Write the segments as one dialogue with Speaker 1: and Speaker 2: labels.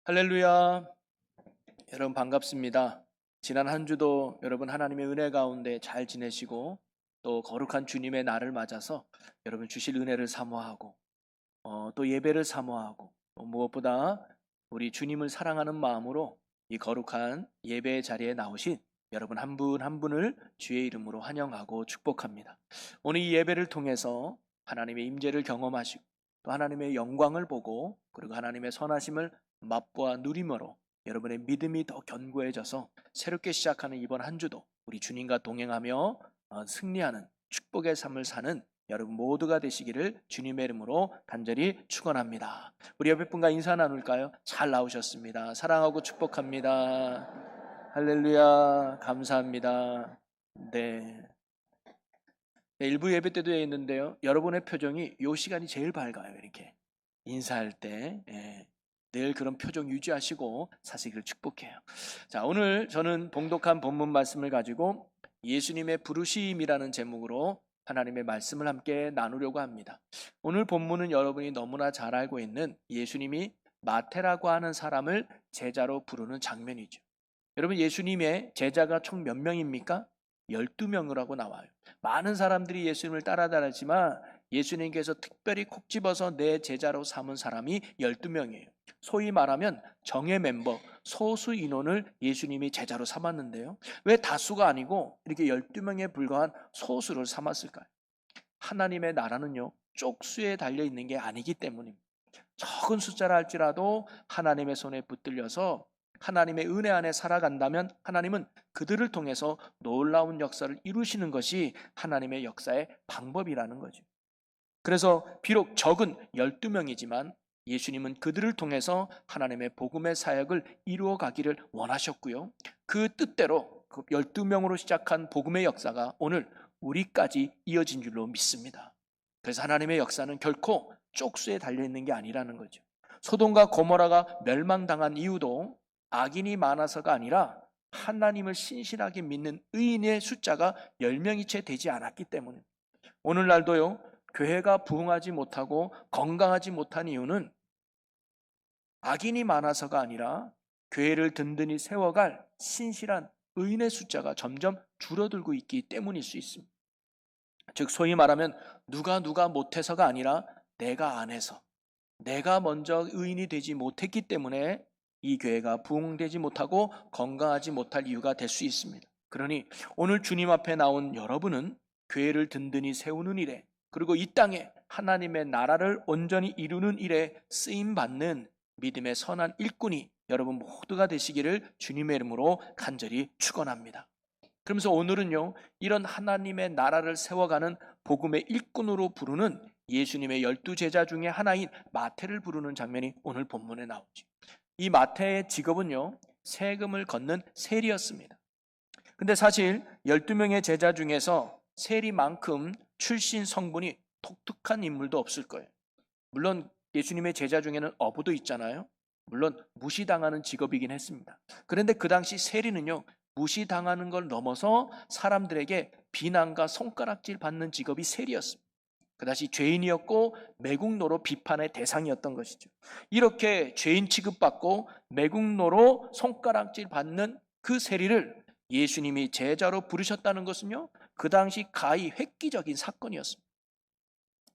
Speaker 1: 할렐루야. 여러분 반갑습니다. 지난 한 주도 여러분 하나님의 은혜 가운데 잘 지내시고 또 거룩한 주님의 날을 맞아서 여러분 주실 은혜를 사모하고 또 예배를 사모하고 무엇보다 우리 주님을 사랑하는 마음으로 이 거룩한 예배의 자리에 나오신 여러분 한 분 한 분을 주의 이름으로 환영하고 축복합니다. 오늘 이 예배를 통해서 하나님의 임재를 경험하시고 또 하나님의 영광을 보고 그리고 하나님의 선하심을 맛보아 누림으로 여러분의 믿음이 더 견고해져서 새롭게 시작하는 이번 한 주도 우리 주님과 동행하며 승리하는 축복의 삶을 사는 여러분 모두가 되시기를 주님의 이름으로 간절히 축원합니다. 우리 옆에 분과 인사 나눌까요? 잘 나오셨습니다. 사랑하고 축복합니다. 할렐루야. 감사합니다. 네. 일부 예배 때도 있는데요. 여러분의 표정이 이 시간이 제일 밝아요. 이렇게 인사할 때. 늘 그런 표정 유지하시고 사시기를 축복해요. 자, 오늘 저는 봉독한 본문 말씀을 가지고 예수님의 부르심이라는 제목으로 하나님의 말씀을 함께 나누려고 합니다. 오늘 본문은 여러분이 너무나 잘 알고 있는 예수님이 마태라고 하는 사람을 제자로 부르는 장면이죠. 여러분 예수님의 제자가 총 몇 명입니까? 12명이라고 나와요. 많은 사람들이 예수님을 따라다녔지만 예수님께서 특별히 콕 집어서 내 제자로 삼은 사람이 12명이에요. 소위 말하면 정예 멤버, 소수 인원을 예수님이 제자로 삼았는데요. 왜 다수가 아니고 이렇게 12명에 불과한 소수를 삼았을까요? 하나님의 나라는요, 쪽수에 달려있는 게 아니기 때문입니다. 적은 숫자라 할지라도 하나님의 손에 붙들려서 하나님의 은혜 안에 살아간다면 하나님은 그들을 통해서 놀라운 역사를 이루시는 것이 하나님의 역사의 방법이라는 거죠. 그래서 비록 적은 12명이지만 예수님은 그들을 통해서 하나님의 복음의 사역을 이루어 가기를 원하셨고요. 그 뜻대로 그 12명으로 시작한 복음의 역사가 오늘 우리까지 이어진 줄로 믿습니다. 그래서 하나님의 역사는 결코 쪽수에 달려있는 게 아니라는 거죠. 소돔과 고모라가 멸망당한 이유도 악인이 많아서가 아니라 하나님을 신실하게 믿는 의인의 숫자가 10명이 채 되지 않았기 때문입니다. 오늘날도요, 교회가 부흥하지 못하고 건강하지 못한 이유는 악인이 많아서가 아니라 교회를 든든히 세워갈 신실한 의인의 숫자가 점점 줄어들고 있기 때문일 수 있습니다. 즉 소위 말하면 누가 못해서가 아니라 내가 안 해서, 내가 먼저 의인이 되지 못했기 때문에 이 교회가 부흥되지 못하고 건강하지 못할 이유가 될 수 있습니다. 그러니 오늘 주님 앞에 나온 여러분은 교회를 든든히 세우는 일에, 그리고 이 땅에 하나님의 나라를 온전히 이루는 일에 쓰임받는 믿음의 선한 일꾼이 여러분 모두가 되시기를 주님의 이름으로 간절히 축원합니다. 그러면서 오늘은요, 이런 하나님의 나라를 세워가는 복음의 일꾼으로 부르는 예수님의 12제자 중에 하나인 마태를 부르는 장면이 오늘 본문에 나오죠. 이 마태의 직업은요, 세금을 걷는 세리였습니다. 근데 사실 12명의 제자 중에서 세리만큼 출신 성분이 독특한 인물도 없을 거예요. 물론 예수님의 제자 중에는 어부도 있잖아요. 물론 무시당하는 직업이긴 했습니다. 그런데 그 당시 세리는요, 무시당하는 걸 넘어서 사람들에게 비난과 손가락질 받는 직업이 세리였습니다. 그다시 죄인이었고 매국노로 비판의 대상이었던 것이죠. 이렇게 죄인 취급받고 매국노로 손가락질 받는 그 세리를 예수님이 제자로 부르셨다는 것은요, 그 당시 가히 획기적인 사건이었습니다.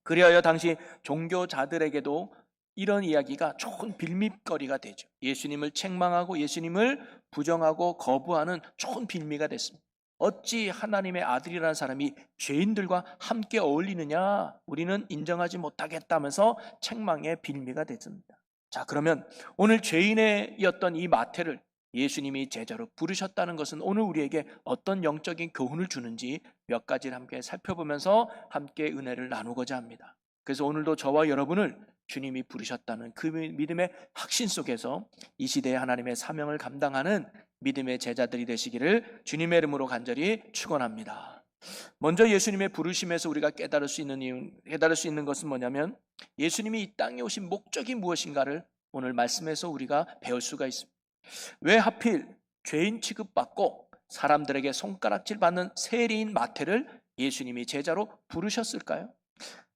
Speaker 1: 그리하여 당시 종교자들에게도 이런 이야기가 좋은 빌미거리가 되죠. 예수님을 책망하고 예수님을 부정하고 거부하는 좋은 빌미가 됐습니다. 어찌 하나님의 아들이라는 사람이 죄인들과 함께 어울리느냐, 우리는 인정하지 못하겠다면서 책망의 빌미가 됐습니다. 자, 그러면 오늘 죄인이었던 이 마태를 예수님이 제자로 부르셨다는 것은 오늘 우리에게 어떤 영적인 교훈을 주는지 몇 가지를 함께 살펴보면서 함께 은혜를 나누고자 합니다. 그래서 오늘도 저와 여러분을 주님이 부르셨다는 그 믿음의 확신 속에서 이 시대에 하나님의 사명을 감당하는 믿음의 제자들이 되시기를 주님의 이름으로 간절히 축원합니다. 먼저 예수님의 부르심에서 우리가 깨달을 수 있는 것은 뭐냐면 예수님이 이 땅에 오신 목적이 무엇인가를 오늘 말씀에서 우리가 배울 수가 있습니다. 왜 하필 죄인 취급받고 사람들에게 손가락질 받는 세리인 마태를 예수님이 제자로 부르셨을까요?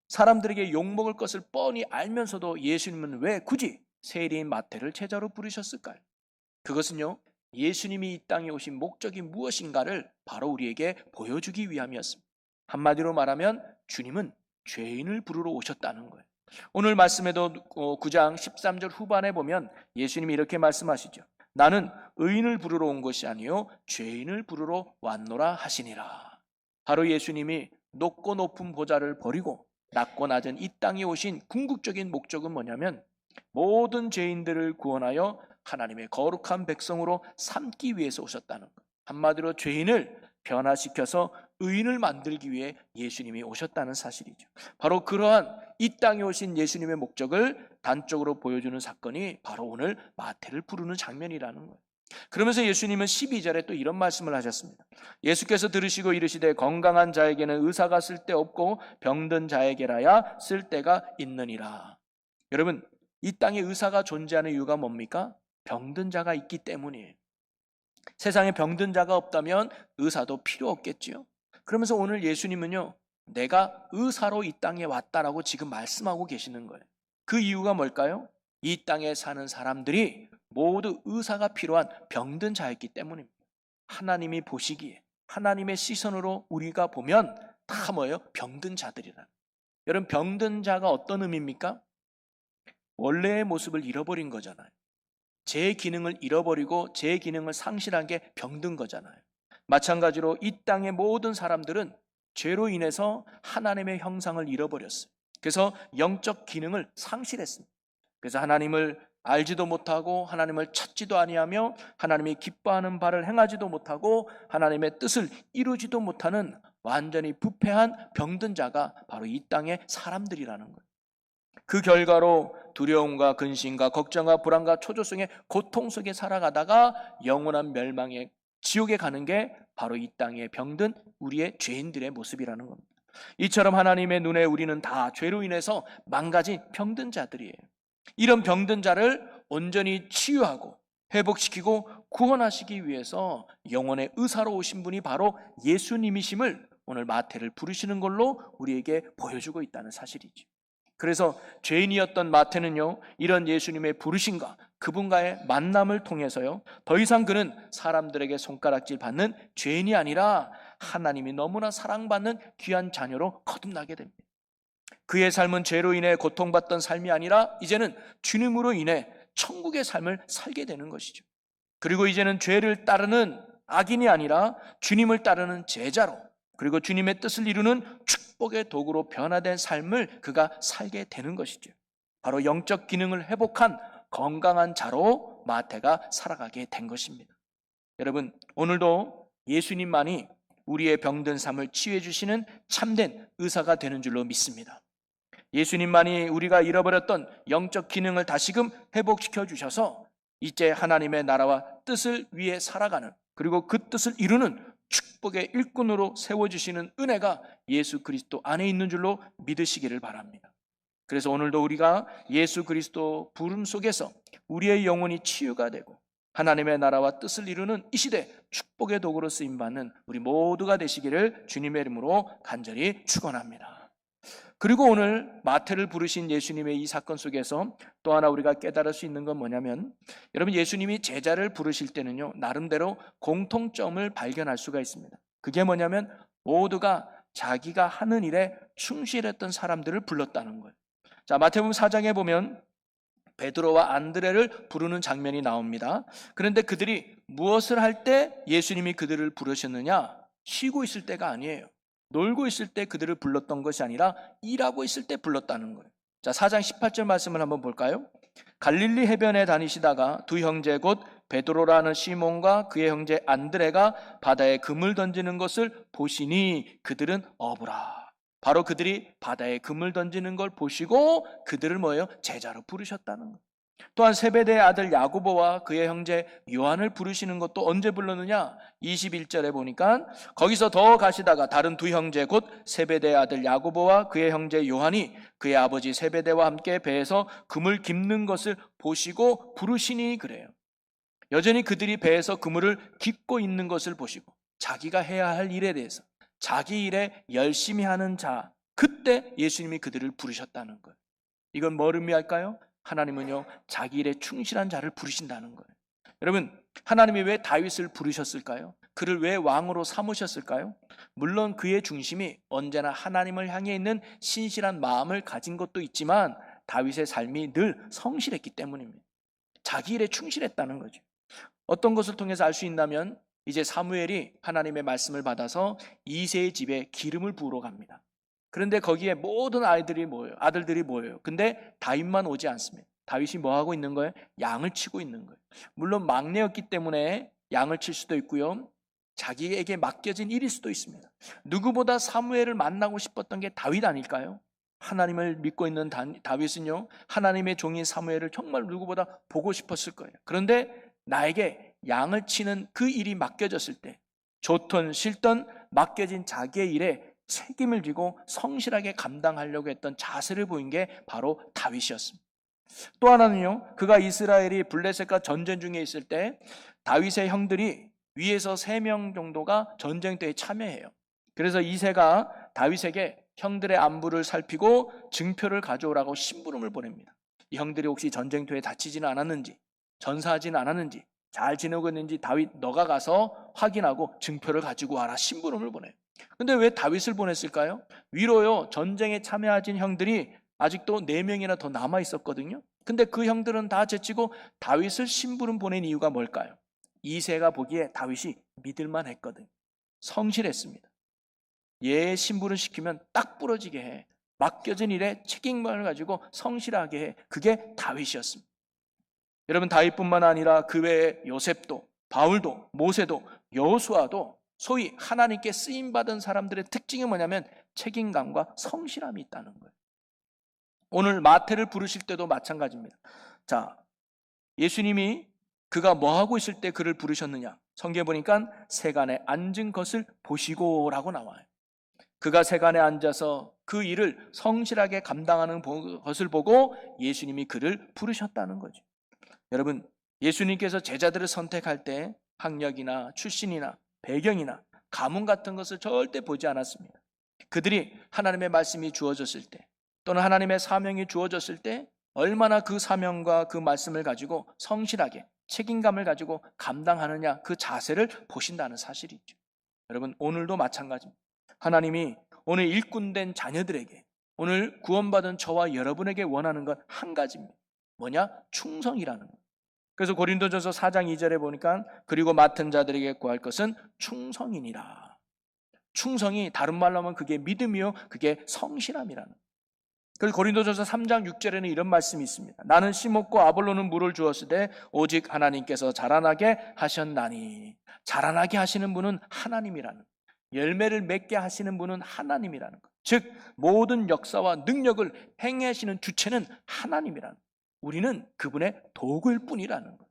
Speaker 1: 사람들에게 욕먹을 것을 뻔히 알면서도 예수님은 왜 굳이 세리인 마태를 제자로 부르셨을까요? 그것은요, 예수님이 이 땅에 오신 목적이 무엇인가를 바로 우리에게 보여주기 위함이었습니다. 한마디로 말하면 주님은 죄인을 부르러 오셨다는 거예요. 오늘 말씀에도 9장 13절 후반에 보면 예수님이 이렇게 말씀하시죠. 나는 의인을 부르러 온 것이 아니요 죄인을 부르러 왔노라 하시니라. 바로 예수님이 높고 높은 보좌를 버리고 낮고 낮은 이 땅에 오신 궁극적인 목적은 뭐냐면 모든 죄인들을 구원하여 하나님의 거룩한 백성으로 삼기 위해서 오셨다는 것. 한마디로 죄인을 변화시켜서 의인을 만들기 위해 예수님이 오셨다는 사실이죠. 바로 그러한 이 땅에 오신 예수님의 목적을 단적으로 보여주는 사건이 바로 오늘 마태를 부르는 장면이라는 거예요. 그러면서 예수님은 12절에 또 이런 말씀을 하셨습니다. 예수께서 들으시고 이르시되 건강한 자에게는 의사가 쓸데없고 병든 자에게라야 쓸데가 있느니라. 여러분, 이 땅에 의사가 존재하는 이유가 뭡니까? 병든 자가 있기 때문이에요. 세상에 병든 자가 없다면 의사도 필요 없겠지요. 그러면서 오늘 예수님은요, 내가 의사로 이 땅에 왔다라고 지금 말씀하고 계시는 거예요. 그 이유가 뭘까요? 이 땅에 사는 사람들이 모두 의사가 필요한 병든 자였기 때문입니다. 하나님이 보시기에 하나님의 시선으로 우리가 보면 다 뭐예요? 병든 자들이라. 여러분, 병든 자가 어떤 의미입니까? 원래의 모습을 잃어버린 거잖아요. 제 기능을 잃어버리고 제 기능을 상실한 게 병든 거잖아요. 마찬가지로 이 땅의 모든 사람들은 죄로 인해서 하나님의 형상을 잃어버렸어요. 그래서 영적 기능을 상실했습니다. 그래서 하나님을 알지도 못하고 하나님을 찾지도 아니하며 하나님이 기뻐하는 바를 행하지도 못하고 하나님의 뜻을 이루지도 못하는 완전히 부패한 병든 자가 바로 이 땅의 사람들이라는 거예요. 그 결과로 두려움과 근심과 걱정과 불안과 초조성의 고통 속에 살아가다가 영원한 멸망의 지옥에 가는 게 바로 이 땅에 병든 우리의 죄인들의 모습이라는 겁니다. 이처럼 하나님의 눈에 우리는 다 죄로 인해서 망가진 병든 자들이에요. 이런 병든 자를 온전히 치유하고 회복시키고 구원하시기 위해서 영원의 의사로 오신 분이 바로 예수님이심을 오늘 마태를 부르시는 걸로 우리에게 보여주고 있다는 사실이죠. 그래서 죄인이었던 마태는요, 이런 예수님의 부르심과 그분과의 만남을 통해서요, 더 이상 그는 사람들에게 손가락질 받는 죄인이 아니라 하나님이 너무나 사랑받는 귀한 자녀로 거듭나게 됩니다. 그의 삶은 죄로 인해 고통받던 삶이 아니라 이제는 주님으로 인해 천국의 삶을 살게 되는 것이죠. 그리고 이제는 죄를 따르는 악인이 아니라 주님을 따르는 제자로, 그리고 주님의 뜻을 이루는 축복의 도구로 변화된 삶을 그가 살게 되는 것이죠. 바로 영적 기능을 회복한 건강한 자로 마태가 살아가게 된 것입니다. 여러분, 오늘도 예수님만이 우리의 병든 삶을 치유해 주시는 참된 의사가 되는 줄로 믿습니다. 예수님만이 우리가 잃어버렸던 영적 기능을 다시금 회복시켜 주셔서 이제 하나님의 나라와 뜻을 위해 살아가는, 그리고 그 뜻을 이루는 축복의 일꾼으로 세워주시는 은혜가 예수 그리스도 안에 있는 줄로 믿으시기를 바랍니다. 그래서 오늘도 우리가 예수 그리스도 부름 속에서 우리의 영혼이 치유가 되고 하나님의 나라와 뜻을 이루는 이 시대 축복의 도구로 쓰임받는 우리 모두가 되시기를 주님의 이름으로 간절히 축원합니다. 그리고 오늘 마태를 부르신 예수님의 이 사건 속에서 또 하나 우리가 깨달을 수 있는 건 뭐냐면, 여러분, 예수님이 제자를 부르실 때는요, 나름대로 공통점을 발견할 수가 있습니다. 그게 뭐냐면 모두가 자기가 하는 일에 충실했던 사람들을 불렀다는 거예요. 자, 마태복음 4장에 보면 베드로와 안드레를 부르는 장면이 나옵니다. 그런데 그들이 무엇을 할 때 예수님이 그들을 부르셨느냐? 쉬고 있을 때가 아니에요. 놀고 있을 때 그들을 불렀던 것이 아니라 일하고 있을 때 불렀다는 거예요. 자, 4장 18절 말씀을 한번 볼까요? 갈릴리 해변에 다니시다가 두 형제 곧 베드로라는 시몬과 그의 형제 안드레가 바다에 금을 던지는 것을 보시니 그들은 어부라. 바로 그들이 바다에 금을 던지는 걸 보시고 그들을 뭐예요? 제자로 부르셨다는 거예요. 또한 세베대의 아들 야고보와 그의 형제 요한을 부르시는 것도 언제 불렀느냐? 21절에 보니까 거기서 더 가시다가 다른 두 형제 곧 세베대의 아들 야고보와 그의 형제 요한이 그의 아버지 세베대와 함께 배에서 그물 깁는 것을 보시고 부르시니 그래요. 여전히 그들이 배에서 그물을 깁고 있는 것을 보시고 자기가 해야 할 일에 대해서 자기 일에 열심히 하는 자, 그때 예수님이 그들을 부르셨다는 거예요. 이건 뭘 의미할까요? 하나님은요, 자기 일에 충실한 자를 부르신다는 거예요. 여러분, 하나님이 왜 다윗을 부르셨을까요? 그를 왜 왕으로 삼으셨을까요? 물론 그의 중심이 언제나 하나님을 향해 있는 신실한 마음을 가진 것도 있지만 다윗의 삶이 늘 성실했기 때문입니다. 자기 일에 충실했다는 거죠. 어떤 것을 통해서 알 수 있냐면 이제 사무엘이 하나님의 말씀을 받아서 이새의 집에 기름을 부으러 갑니다. 그런데 거기에 모든 아들들이 모여요. 근데 다윗만 오지 않습니다. 다윗이 뭐 하고 있는 거예요? 양을 치고 있는 거예요. 물론 막내였기 때문에 양을 칠 수도 있고요, 자기에게 맡겨진 일일 수도 있습니다. 누구보다 사무엘을 만나고 싶었던 게 다윗 아닐까요? 하나님을 믿고 있는 다윗은요, 하나님의 종인 사무엘을 정말 누구보다 보고 싶었을 거예요. 그런데 나에게 양을 치는 그 일이 맡겨졌을 때 좋든 싫든 맡겨진 자기의 일에 책임을 지고 성실하게 감당하려고 했던 자세를 보인 게 바로 다윗이었습니다. 또 하나는요, 그가 이스라엘이 블레셋과 전쟁 중에 있을 때 다윗의 형들이 위에서 3명 정도가 전쟁터에 참여해요. 그래서 이새가 다윗에게 형들의 안부를 살피고 증표를 가져오라고 심부름을 보냅니다. 이 형들이 혹시 전쟁터에 다치지는 않았는지, 전사하지는 않았는지, 잘 지내고 있는지 다윗 너가 가서 확인하고 증표를 가지고 와라, 심부름을 보내요. 근데 왜 다윗을 보냈을까요? 위로요, 전쟁에 참여하신 형들이 아직도 4명이나 더 남아 있었거든요. 근데 그 형들은 다 제치고 다윗을 심부름 보낸 이유가 뭘까요? 이새가 보기에 다윗이 믿을만 했거든요. 성실했습니다. 얘 심부름 시키면 딱 부러지게 해. 맡겨진 일에 책임감을 가지고 성실하게 해. 그게 다윗이었습니다. 여러분, 다윗뿐만 아니라 그 외에 요셉도, 바울도, 모세도, 여호수아도 소위 하나님께 쓰임받은 사람들의 특징이 뭐냐면 책임감과 성실함이 있다는 거예요. 오늘 마태를 부르실 때도 마찬가지입니다. 자, 예수님이 그가 뭐 하고 있을 때 그를 부르셨느냐? 성경에 보니까 세간에 앉은 것을 보시고라고 나와요. 그가 세간에 앉아서 그 일을 성실하게 감당하는 것을 보고 예수님이 그를 부르셨다는 거죠. 여러분, 예수님께서 제자들을 선택할 때 학력이나 출신이나 배경이나 가문 같은 것을 절대 보지 않았습니다. 그들이 하나님의 말씀이 주어졌을 때 또는 하나님의 사명이 주어졌을 때 얼마나 그 사명과 그 말씀을 가지고 성실하게 책임감을 가지고 감당하느냐, 그 자세를 보신다는 사실이죠. 여러분, 오늘도 마찬가지입니다. 하나님이 오늘 일꾼된 자녀들에게, 오늘 구원받은 저와 여러분에게 원하는 건 한 가지입니다. 뭐냐? 충성이라는 것. 그래서 고린도전서 4장 2절에 보니까 그리고 맡은 자들에게 구할 것은 충성이니라. 충성이 다른 말로 하면 그게 믿음이요, 그게 성실함이라는 거예요. 그래서 고린도전서 3장 6절에는 이런 말씀이 있습니다. 나는 심었고 아볼로는 물을 주었으되 오직 하나님께서 자라나게 하셨나니. 자라나게 하시는 분은 하나님이라는 거예요. 열매를 맺게 하시는 분은 하나님이라는 것. 즉 모든 역사와 능력을 행하시는 주체는 하나님이라는 것. 우리는 그분의 도구일 뿐이라는 것.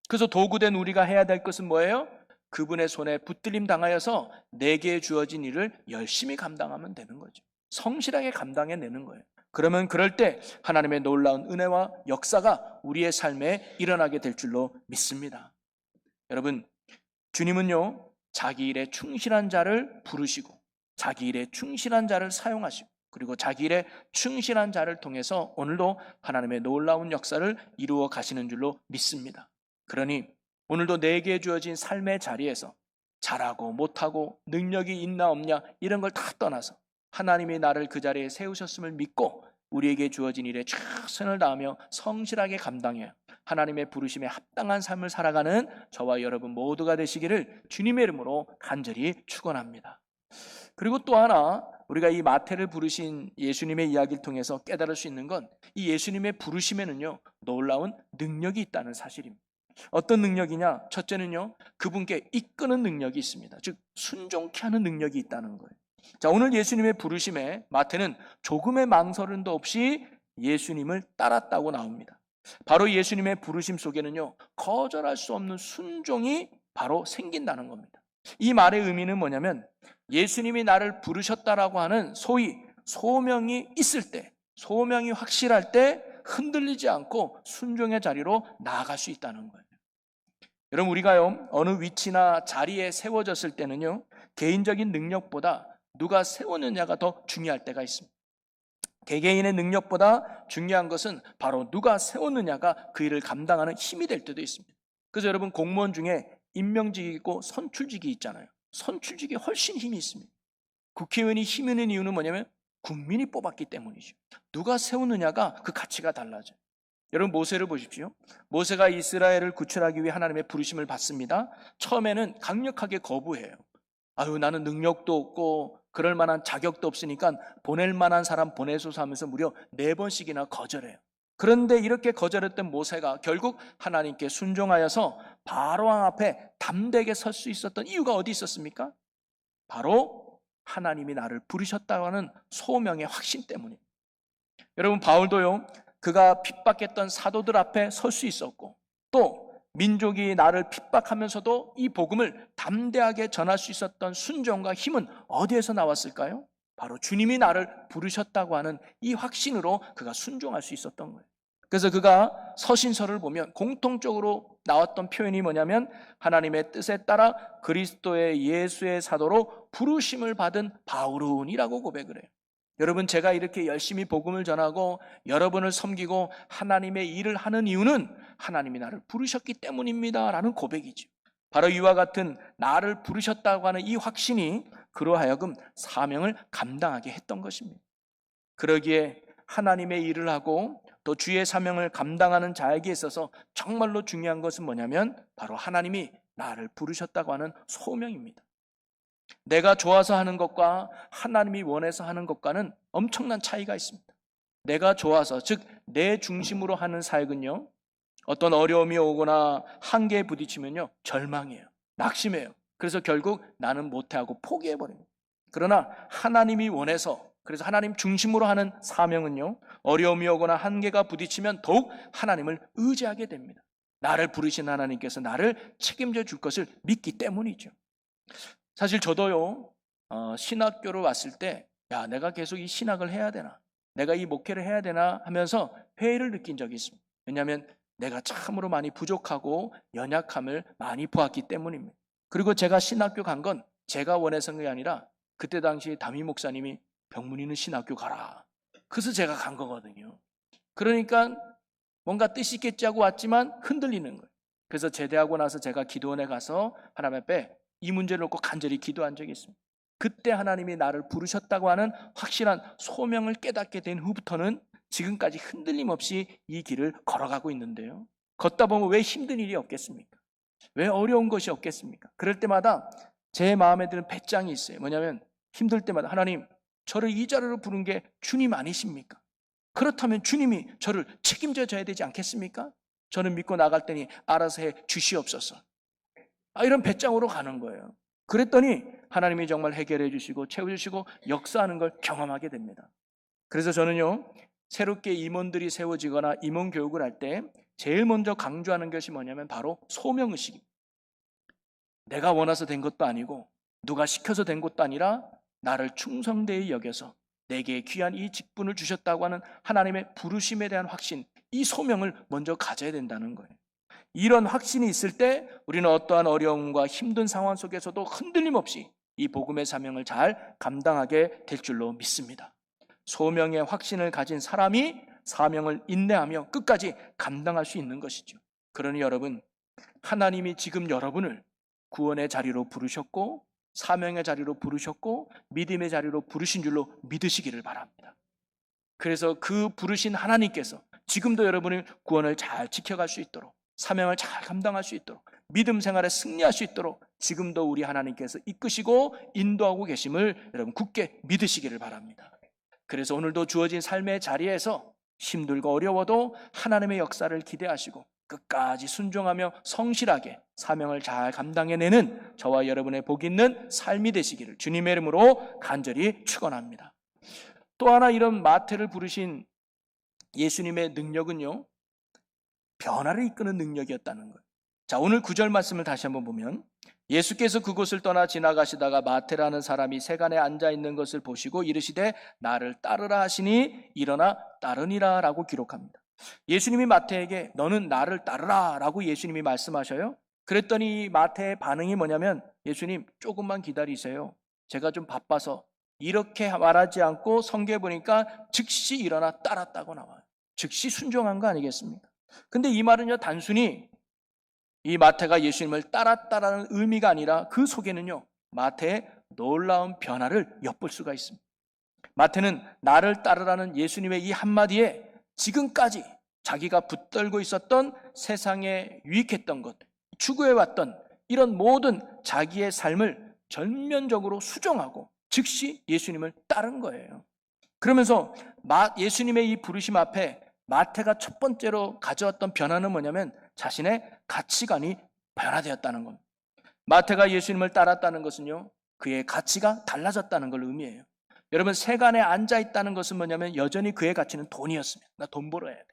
Speaker 1: 그래서 도구된 우리가 해야 될 것은 뭐예요? 그분의 손에 붙들림 당하여서 내게 주어진 일을 열심히 감당하면 되는 거죠. 성실하게 감당해내는 거예요. 그러면 그럴 때 하나님의 놀라운 은혜와 역사가 우리의 삶에 일어나게 될 줄로 믿습니다. 여러분, 주님은요, 자기 일에 충실한 자를 부르시고 자기 일에 충실한 자를 사용하시고 그리고 자기 일에 충실한 자를 통해서 오늘도 하나님의 놀라운 역사를 이루어 가시는 줄로 믿습니다. 그러니 오늘도 내게 주어진 삶의 자리에서 잘하고 못하고 능력이 있나 없냐 이런 걸 다 떠나서 하나님이 나를 그 자리에 세우셨음을 믿고 우리에게 주어진 일에 최선을 다하며 성실하게 감당해 하나님의 부르심에 합당한 삶을 살아가는 저와 여러분 모두가 되시기를 주님의 이름으로 간절히 축원합니다. 그리고 또 하나, 우리가 이 마태를 부르신 예수님의 이야기를 통해서 깨달을 수 있는 건 이 예수님의 부르심에는요, 놀라운 능력이 있다는 사실입니다. 어떤 능력이냐? 첫째는요, 그분께 이끄는 능력이 있습니다. 즉 순종케 하는 능력이 있다는 거예요. 자, 오늘 예수님의 부르심에 마태는 조금의 망설임도 없이 예수님을 따랐다고 나옵니다. 바로 예수님의 부르심 속에는요, 거절할 수 없는 순종이 바로 생긴다는 겁니다. 이 말의 의미는 뭐냐면 예수님이 나를 부르셨다라고 하는 소위 소명이 있을 때, 소명이 확실할 때 흔들리지 않고 순종의 자리로 나아갈 수 있다는 거예요. 여러분, 우리가요, 어느 위치나 자리에 세워졌을 때는요, 개인적인 능력보다 누가 세웠느냐가 더 중요할 때가 있습니다. 개개인의 능력보다 중요한 것은 바로 누가 세웠느냐가 그 일을 감당하는 힘이 될 때도 있습니다. 그래서 여러분, 공무원 중에 임명직이 있고 선출직이 있잖아요. 선출직이 훨씬 힘이 있습니다. 국회의원이 힘이 있는 이유는 뭐냐면 국민이 뽑았기 때문이죠. 누가 세우느냐가 그 가치가 달라져요. 여러분, 모세를 보십시오. 모세가 이스라엘을 구출하기 위해 하나님의 부르심을 받습니다. 처음에는 강력하게 거부해요. 아유, 나는 능력도 없고 그럴 만한 자격도 없으니까 보낼 만한 사람 보내소서 하면서 무려 4번씩이나 거절해요. 그런데 이렇게 거절했던 모세가 결국 하나님께 순종하여서 바로왕 앞에 담대하게 설 수 있었던 이유가 어디 있었습니까? 바로 하나님이 나를 부르셨다고 하는 소명의 확신 때문입니다. 여러분, 바울도요, 그가 핍박했던 사도들 앞에 설 수 있었고, 또 민족이 나를 핍박하면서도 이 복음을 담대하게 전할 수 있었던 순종과 힘은 어디에서 나왔을까요? 바로 주님이 나를 부르셨다고 하는 이 확신으로 그가 순종할 수 있었던 거예요. 그래서 그가 서신서를 보면 공통적으로 나왔던 표현이 뭐냐면 하나님의 뜻에 따라 그리스도의 예수의 사도로 부르심을 받은 바울은이라고 고백을 해요. 여러분, 제가 이렇게 열심히 복음을 전하고 여러분을 섬기고 하나님의 일을 하는 이유는 하나님이 나를 부르셨기 때문입니다 라는 고백이죠. 바로 이와 같은 나를 부르셨다고 하는 이 확신이 그로 하여금 사명을 감당하게 했던 것입니다. 그러기에 하나님의 일을 하고 또 주의 사명을 감당하는 자에게 있어서 정말로 중요한 것은 뭐냐면 바로 하나님이 나를 부르셨다고 하는 소명입니다. 내가 좋아서 하는 것과 하나님이 원해서 하는 것과는 엄청난 차이가 있습니다. 내가 좋아서, 즉 내 중심으로 하는 사역은요, 어떤 어려움이 오거나 한계에 부딪히면요, 절망해요, 낙심해요. 그래서 결국 나는 못해하고 포기해버립니다. 그러나 하나님이 원해서, 그래서 하나님 중심으로 하는 사명은요, 어려움이 오거나 한계가 부딪히면 더욱 하나님을 의지하게 됩니다. 나를 부르신 하나님께서 나를 책임져 줄 것을 믿기 때문이죠. 사실 저도요, 신학교로 왔을 때, 야, 내가 계속 이 신학을 해야 되나? 내가 이 목회를 해야 되나? 하면서 회의를 느낀 적이 있습니다. 왜냐하면 내가 참으로 많이 부족하고 연약함을 많이 보았기 때문입니다. 그리고 제가 신학교 간 건 제가 원해서인 게 아니라 그때 당시 담임 목사님이 병문이는 신학교 가라. 그래서 제가 간 거거든요. 그러니까 뭔가 뜻이 있겠지 하고 왔지만 흔들리는 거예요. 그래서 제대하고 나서 제가 기도원에 가서 하나님 앞에 이 문제를 놓고 간절히 기도한 적이 있습니다. 그때 하나님이 나를 부르셨다고 하는 확실한 소명을 깨닫게 된 후부터는 지금까지 흔들림 없이 이 길을 걸어가고 있는데요. 걷다 보면 왜 힘든 일이 없겠습니까? 왜 어려운 것이 없겠습니까? 그럴 때마다 제 마음에 드는 배짱이 있어요. 뭐냐면 힘들 때마다 하나님, 저를 이 자리로 부른 게 주님 아니십니까? 그렇다면 주님이 저를 책임져 줘야 되지 않겠습니까? 저는 믿고 나갈 테니 알아서 해 주시옵소서. 이런 배짱으로 가는 거예요. 그랬더니 하나님이 정말 해결해 주시고 채워주시고 역사하는 걸 경험하게 됩니다. 그래서 저는요, 새롭게 임원들이 세워지거나 임원 교육을 할 때 제일 먼저 강조하는 것이 뭐냐면 바로 소명의식입니다. 내가 원해서 된 것도 아니고 누가 시켜서 된 것도 아니라 나를 충성되이 여겨서 내게 귀한 이 직분을 주셨다고 하는 하나님의 부르심에 대한 확신, 이 소명을 먼저 가져야 된다는 거예요. 이런 확신이 있을 때 우리는 어떠한 어려움과 힘든 상황 속에서도 흔들림 없이 이 복음의 사명을 잘 감당하게 될 줄로 믿습니다. 소명의 확신을 가진 사람이 사명을 인내하며 끝까지 감당할 수 있는 것이죠. 그러니 여러분, 하나님이 지금 여러분을 구원의 자리로 부르셨고 사명의 자리로 부르셨고 믿음의 자리로 부르신 줄로 믿으시기를 바랍니다. 그래서 그 부르신 하나님께서 지금도 여러분의 구원을 잘 지켜갈 수 있도록, 사명을 잘 감당할 수 있도록, 믿음 생활에 승리할 수 있도록 지금도 우리 하나님께서 이끄시고 인도하고 계심을 여러분 굳게 믿으시기를 바랍니다. 그래서 오늘도 주어진 삶의 자리에서 힘들고 어려워도 하나님의 역사를 기대하시고 끝까지 순종하며 성실하게 사명을 잘 감당해내는 저와 여러분의 복 있는 삶이 되시기를 주님의 이름으로 간절히 축원합니다. 또 하나 이런 마태를 부르신 예수님의 능력은요, 변화를 이끄는 능력이었다는 거예요. 자, 오늘 9절 말씀을 다시 한번 보면 예수께서 그곳을 떠나 지나가시다가 마태라는 사람이 세간에 앉아 있는 것을 보시고 이르시되 나를 따르라 하시니 일어나 따르니라 라고 기록합니다. 예수님이 마태에게 너는 나를 따르라 라고 예수님이 말씀하셔요. 그랬더니 마태의 반응이 뭐냐면 예수님 조금만 기다리세요. 제가 좀 바빠서 이렇게 말하지 않고 성경에 보니까 즉시 일어나 따랐다고 나와요. 즉시 순종한 거 아니겠습니까? 근데 이 말은요, 단순히 이 마태가 예수님을 따랐다라는 의미가 아니라 그 속에는요, 마태의 놀라운 변화를 엿볼 수가 있습니다. 마태는 나를 따르라는 예수님의 이 한마디에 지금까지 자기가 붙들고 있었던 세상에 유익했던 것, 추구해왔던 이런 모든 자기의 삶을 전면적으로 수정하고 즉시 예수님을 따른 거예요. 그러면서 예수님의 이 부르심 앞에 마태가 첫 번째로 가져왔던 변화는 뭐냐면 자신의 가치관이 변화되었다는 겁니다. 마태가 예수님을 따랐다는 것은요, 그의 가치가 달라졌다는 걸 의미해요. 여러분, 세간에 앉아 있다는 것은 뭐냐면 여전히 그의 가치는 돈이었습니다. 나 돈 벌어야 돼.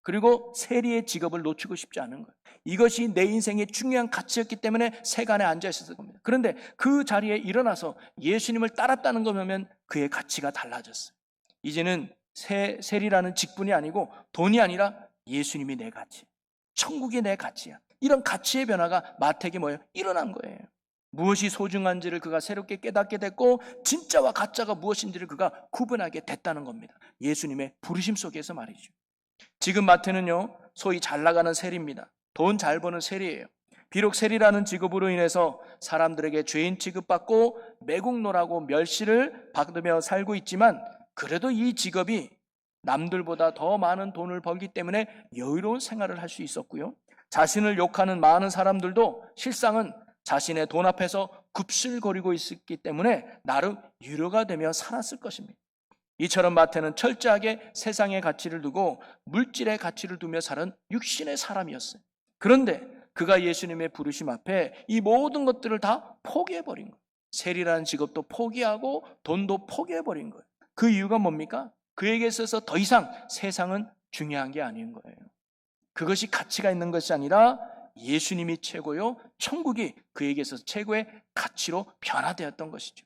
Speaker 1: 그리고 세리의 직업을 놓치고 싶지 않은 거예요. 이것이 내 인생의 중요한 가치였기 때문에 세간에 앉아 있었을 겁니다. 그런데 그 자리에 일어나서 예수님을 따랐다는 거 보면 그의 가치가 달라졌어요. 이제는 세리라는 직분이 아니고 돈이 아니라 예수님이 내 가치, 천국이 내 가치야. 이런 가치의 변화가 마태에게 뭐예요? 일어난 거예요. 무엇이 소중한지를 그가 새롭게 깨닫게 됐고 진짜와 가짜가 무엇인지를 그가 구분하게 됐다는 겁니다. 예수님의 부르심 속에서 말이죠. 지금 마태는요, 소위 잘 나가는 세리입니다. 돈 잘 버는 세리예요. 비록 세리라는 직업으로 인해서 사람들에게 죄인 취급받고 매국노라고 멸시를 받으며 살고 있지만 그래도 이 직업이 남들보다 더 많은 돈을 벌기 때문에 여유로운 생활을 할 수 있었고요. 자신을 욕하는 많은 사람들도 실상은 자신의 돈 앞에서 굽슬거리고 있었기 때문에 나름 유료가 되며 살았을 것입니다. 이처럼 마태는 철저하게 세상의 가치를 두고 물질의 가치를 두며 사는 육신의 사람이었어요. 그런데 그가 예수님의 부르심 앞에 이 모든 것들을 다 포기해버린 거예요. 세리라는 직업도 포기하고 돈도 포기해버린 거예요. 그 이유가 뭡니까? 그에게 있어서 더 이상 세상은 중요한 게 아닌 거예요. 그것이 가치가 있는 것이 아니라 예수님이 최고요, 천국이 그에게 있어서 최고의 가치로 변화되었던 것이죠.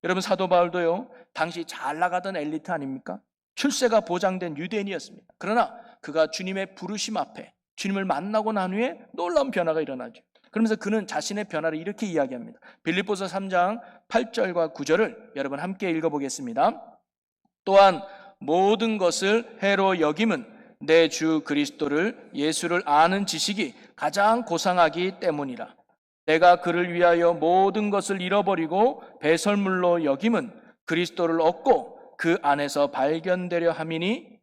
Speaker 1: 여러분, 사도 바울도요, 당시 잘 나가던 엘리트 아닙니까? 출세가 보장된 유대인이었습니다. 그러나 그가 주님의 부르심 앞에 주님을 만나고 난 후에 놀라운 변화가 일어나죠. 그러면서 그는 자신의 변화를 이렇게 이야기합니다. 빌립보서 3장 8절과 9절을 여러분 함께 읽어보겠습니다. 또한 모든 것을 해로 여김은 내 주 그리스도를 예수를 아는 지식이 가장 고상하기 때문이라. 내가 그를 위하여 모든 것을 잃어버리고 배설물로 여김은 그리스도를 얻고 그 안에서 발견되려 함이니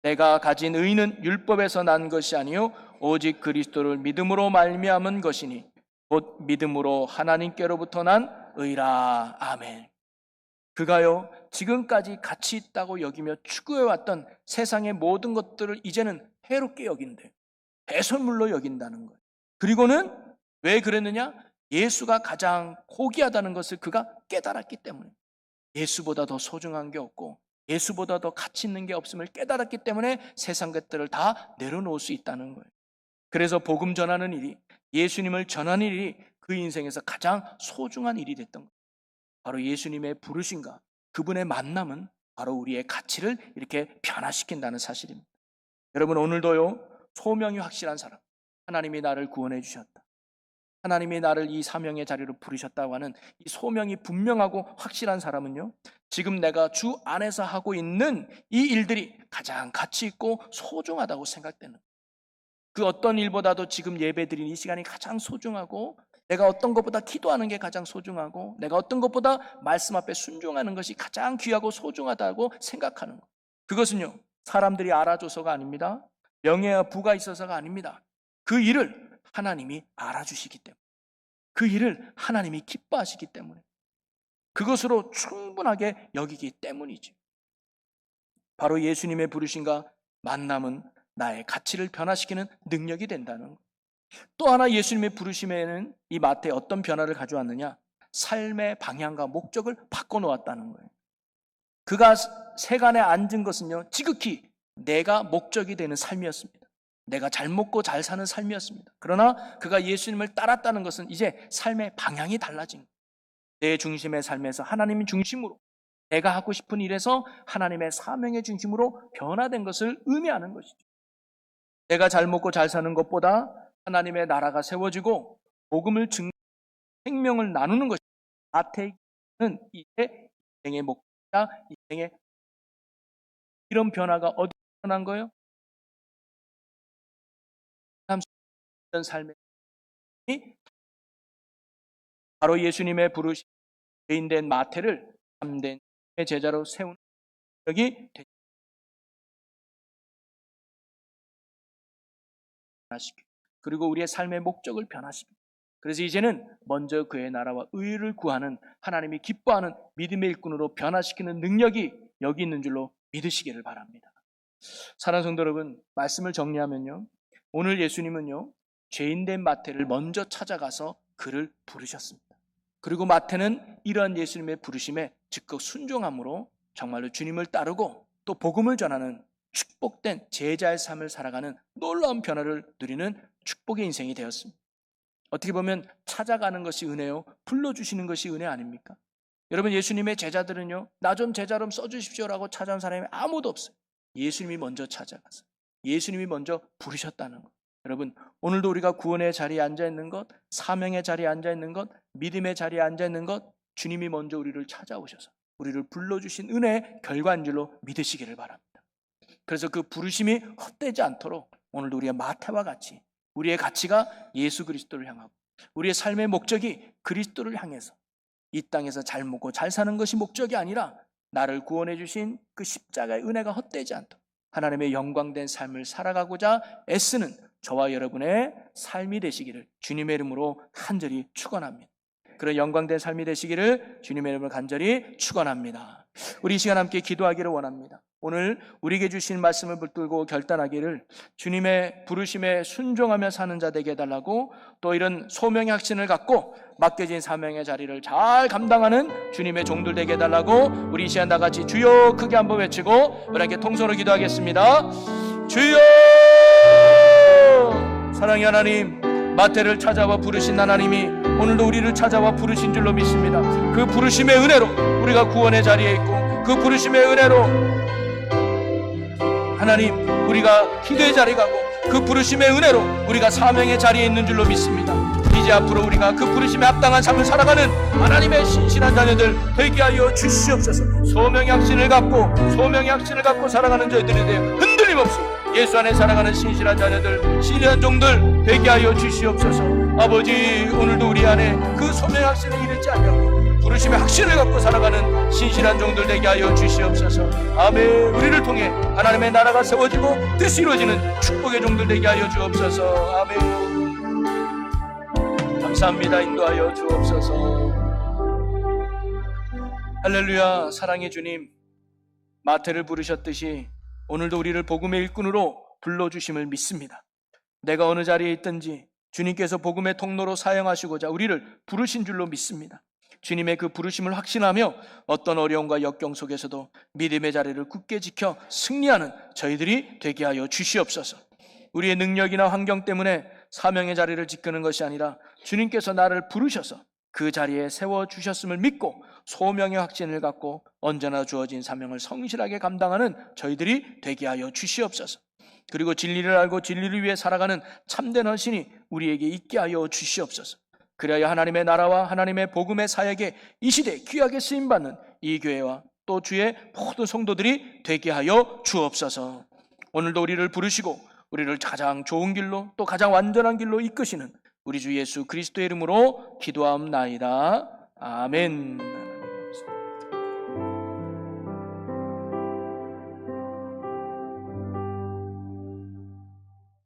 Speaker 1: 내가 가진 의는 율법에서 난 것이 아니요 오직 그리스도를 믿음으로 말미암은 것이니 곧 믿음으로 하나님께로부터 난 의라. 아멘. 그가요, 지금까지 가치 있다고 여기며 추구해왔던 세상의 모든 것들을 이제는 해롭게 여긴대. 배설물로 여긴다는 거예요. 그리고는 왜 그랬느냐? 예수가 가장 고귀하다는 것을 그가 깨달았기 때문에. 예수보다 더 소중한 게 없고 예수보다 더 가치 있는 게 없음을 깨달았기 때문에 세상 것들을 다 내려놓을 수 있다는 거예요. 그래서 복음 전하는 일이, 예수님을 전하는 일이 그 인생에서 가장 소중한 일이 됐던 거예요. 바로 예수님의 부르심과 그분의 만남은 바로 우리의 가치를 이렇게 변화시킨다는 사실입니다. 여러분, 오늘도요, 소명이 확실한 사람, 하나님이 나를 구원해 주셨다, 하나님이 나를 이 사명의 자리로 부르셨다고 하는 이 소명이 분명하고 확실한 사람은요, 지금 내가 주 안에서 하고 있는 이 일들이 가장 가치 있고 소중하다고 생각되는, 그 어떤 일보다도 지금 예배드린 이 시간이 가장 소중하고, 내가 어떤 것보다 기도하는 게 가장 소중하고, 내가 어떤 것보다 말씀 앞에 순종하는 것이 가장 귀하고 소중하다고 생각하는 것. 그것은요, 사람들이 알아줘서가 아닙니다. 명예와 부가 있어서가 아닙니다. 그 일을 하나님이 알아주시기 때문에, 그 일을 하나님이 기뻐하시기 때문에, 그것으로 충분하게 여기기 때문이지. 바로 예수님의 부르심과 만남은 나의 가치를 변화시키는 능력이 된다는 것. 또 하나 예수님의 부르심에는 이 마태에 어떤 변화를 가져왔느냐? 삶의 방향과 목적을 바꿔놓았다는 거예요. 그가 세간에 앉은 것은요, 지극히 내가 목적이 되는 삶이었습니다. 내가 잘 먹고 잘 사는 삶이었습니다. 그러나 그가 예수님을 따랐다는 것은 이제 삶의 방향이 달라진 거예요. 내 중심의 삶에서 하나님 중심으로, 내가 하고 싶은 일에서 하나님의 사명의 중심으로 변화된 것을 의미하는 것이죠. 내가 잘 먹고 잘 사는 것보다 하나님의 나라가 세워지고 복음을 증 생명을 나누는 것이 마태는 이제 인생의 목자, 인생의 이런 변화가 어디서 난 거예요? 삶의 바로 예수님의 부르신 죄인된 마태를 참된 제자로 세우는 여기 변화시키고, 그리고 우리의 삶의 목적을 변화시키고, 그래서 이제는 먼저 그의 나라와 의를 구하는 하나님이 기뻐하는 믿음의 일꾼으로 변화시키는 능력이 여기 있는 줄로 믿으시기를 바랍니다. 사랑하는 성도 여러분, 말씀을 정리하면요, 오늘 예수님은요 죄인된 마태를 먼저 찾아가서 그를 부르셨습니다. 그리고 마태는 이러한 예수님의 부르심에 즉각 순종함으로 정말로 주님을 따르고 또 복음을 전하는 축복된 제자의 삶을 살아가는 놀라운 변화를 누리는 축복의 인생이 되었습니다. 어떻게 보면 찾아가는 것이 은혜요, 불러주시는 것이 은혜 아닙니까? 여러분, 예수님의 제자들은요, 나 좀 제자 좀 써주십시오라고 찾아온 사람이 아무도 없어요. 예수님이 먼저 찾아가서 예수님이 먼저 부르셨다는 것. 여러분, 오늘도 우리가 구원의 자리에 앉아있는 것, 사명의 자리에 앉아있는 것, 믿음의 자리에 앉아있는 것, 주님이 먼저 우리를 찾아오셔서 우리를 불러주신 은혜의 결과인 줄로 믿으시기를 바랍니다. 그래서 그 부르심이 헛되지 않도록 오늘도 우리의 마태와 같이 우리의 가치가 예수 그리스도를 향하고 우리의 삶의 목적이 그리스도를 향해서 이 땅에서 잘 먹고 잘 사는 것이 목적이 아니라 나를 구원해 주신 그 십자가의 은혜가 헛되지 않도록 하나님의 영광된 삶을 살아가고자 애쓰는 저와 여러분의 삶이 되시기를 주님의 이름으로 간절히 축원합니다. 그런 영광된 삶이 되시기를 주님의 이름으로 간절히 축원합니다. 우리 이 시간 함께 기도하기를 원합니다. 오늘 우리에게 주신 말씀을 붙들고 결단하기를 주님의 부르심에 순종하며 사는 자 되게 해달라고, 또 이런 소명의 확신을 갖고 맡겨진 사명의 자리를 잘 감당하는 주님의 종들 되게 해달라고 우리 이 시간 다 같이 주여 크게 한번 외치고 우리에게 통성으로 기도하겠습니다. 주여! 사랑의 하나님, 마태를 찾아와 부르신 하나님이 오늘도 우리를 찾아와 부르신 줄로 믿습니다. 그 부르심의 은혜로 우리가 구원의 자리에 있고, 그 부르심의 은혜로 하나님 우리가 기도의 자리에 가고, 그 부르심의 은혜로 우리가 사명의 자리에 있는 줄로 믿습니다. 이제 앞으로 우리가 그 부르심에 합당한 삶을 살아가는 하나님의 신실한 자녀들 되게 하여 주시옵소서. 소명의 확신을 갖고 살아가는 저희들이 되어 흔들림 없이 예수 안에 살아가는 신실한 자녀들, 신실한 종들 되게 하여 주시옵소서. 아버지, 오늘도 우리 안에 그 소명의 확신을 잃지 않냐고 부르심의 확신을 갖고 살아가는 신실한 종들 되게 하여 주시옵소서. 아멘. 우리를 통해 하나님의 나라가 세워지고 뜻이 이루어지는 축복의 종들 되게 하여 주옵소서. 아멘. 감사합니다. 인도하여 주옵소서. 할렐루야. 사랑의 주님, 마태를 부르셨듯이 오늘도 우리를 복음의 일꾼으로 불러주심을 믿습니다. 내가 어느 자리에 있든지 주님께서 복음의 통로로 사용하시고자 우리를 부르신 줄로 믿습니다. 주님의 그 부르심을 확신하며 어떤 어려움과 역경 속에서도 믿음의 자리를 굳게 지켜 승리하는 저희들이 되게 하여 주시옵소서. 우리의 능력이나 환경 때문에 사명의 자리를 지키는 것이 아니라 주님께서 나를 부르셔서 그 자리에 세워주셨음을 믿고 소명의 확신을 갖고 언제나 주어진 사명을 성실하게 감당하는 저희들이 되게 하여 주시옵소서. 그리고 진리를 알고 진리를 위해 살아가는 참된 헌신이 우리에게 있게 하여 주시옵소서. 그래야 하나님의 나라와 하나님의 복음의 사역에 이 시대에 귀하게 쓰임받는 이 교회와 또 주의 모든 성도들이 되게 하여 주옵소서. 오늘도 우리를 부르시고 우리를 가장 좋은 길로 또 가장 완전한 길로 이끄시는 우리 주 예수 그리스도의 이름으로 기도하옵나이다. 아멘.